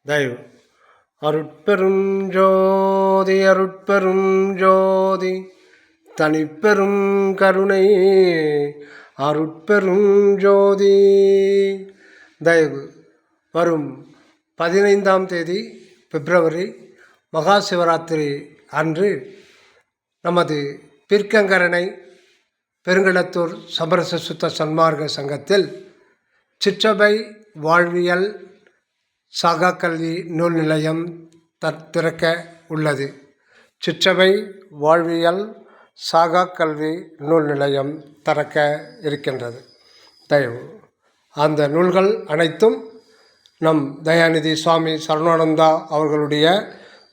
தயவு. அருட்பெரும் ஜோதி அருட்பெரும் ஜோதி தனிப்பெரும் கருணை அருட்பெரும் ஜோதி. தயவு. வரும் 15ஆம் தேதி பிப்ரவரி மகா சிவராத்திரி அன்று நமது பிற்கங்கரணை பெருங்களத்தூர் சமரச சுத்த சன்மார்க்க சங்கத்தில் சிற்றபை வாழ்வியல் சாகா கல்வி நூல் நிலையம் திறக்க உள்ளது. சிற்றபை வாழ்வியல் சாகா கல்வி நூல் நிலையம் திறக்க இருக்கின்றது. தயவு. அந்த நூல்கள் அனைத்தும் நம் தயாநிதி சுவாமி சரவணானந்தா அவர்களுடைய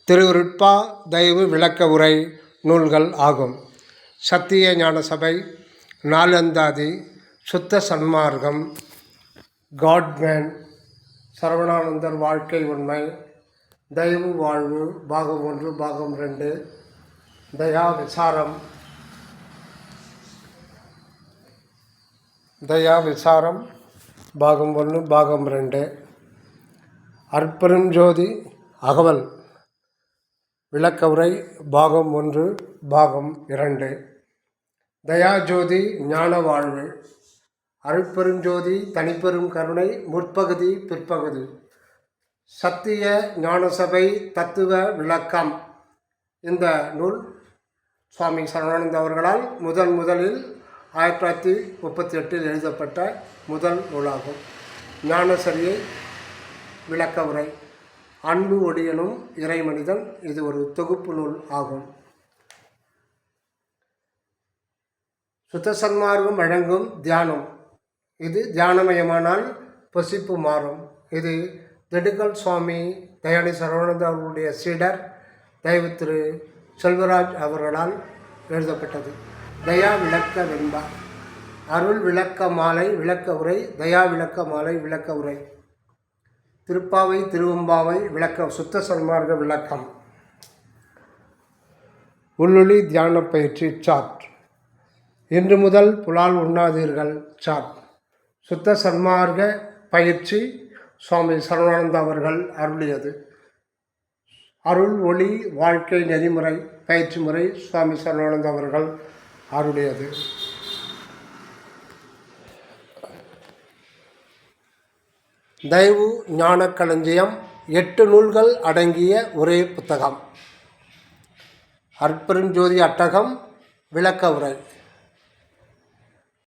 திருவிருட்பா தயவு விளக்க உரை நூல்கள் ஆகும். சத்திய ஞான சபை, நாலந்தாதி, சுத்த சன்மார்க்கம், காட்மேன், சரவணானந்தர் வாழ்க்கை உண்மை, தயவு வாழ்வு பாகம் 1 பாகம் 2, தயா விசாரம் பாகம் 1 பாகம் 2, அற்பெரும் ஜோதி அகவல் விளக்க உரை பாகம் 1 பாகம் 2, தயாஜோதி ஞான வாழ்வு, அருட்பெருஞ்சோதி தனிப்பெரும் கருணை முற்பகுதி பிற்பகுதி, சத்திய ஞானசபை தத்துவ விளக்கம். இந்த நூல் சுவாமி சரவணானந்தா அவர்களால் முதலில் 1938 எழுதப்பட்ட முதல் நூலாகும். ஞானசரியை விளக்க உரை, அன்பு ஒடியனும் இறைமனிதன், இது ஒரு தொகுப்பு நூல் ஆகும். சுத்த சன்மார்க்கம் வழங்கும் தியானம், இது தியானமயமானால் பசிப்பு மாறும். இது திண்டுக்கல் சுவாமி தயானி சரவணானந்தா அவர்களுடைய சீடர் தயவு திரு செல்வராஜ் அவர்களால் எழுதப்பட்டது. தயா விளக்க வெண்பா, அருள் விளக்க மாலை விளக்க உரை, தயா விளக்க மாலை விளக்க உரை, திருப்பாவை திருவம்பாவை விளக்க சுத்த சன்மார்க்க விளக்கம், உள்ளொளி தியான பயிற்சி சார்ட், இன்று முதல் புலால் உண்ணாதீர்கள் சார்ட், சுத்த சன்மார்க்க பயிற்சி சுவாமி சரவணானந்தா அவர்கள் அருளியது. அருள் ஒளி வாழ்க்கை நெறிமுறை பயிற்சி முறை சுவாமி சரவணானந்தா அவர்கள் அருளியது. தயவு ஞான களஞ்சியம் 8 நூல்கள் அடங்கிய ஒரே புத்தகம். அற்பெருஞ்சோதி அட்டகம் விளக்க உரை.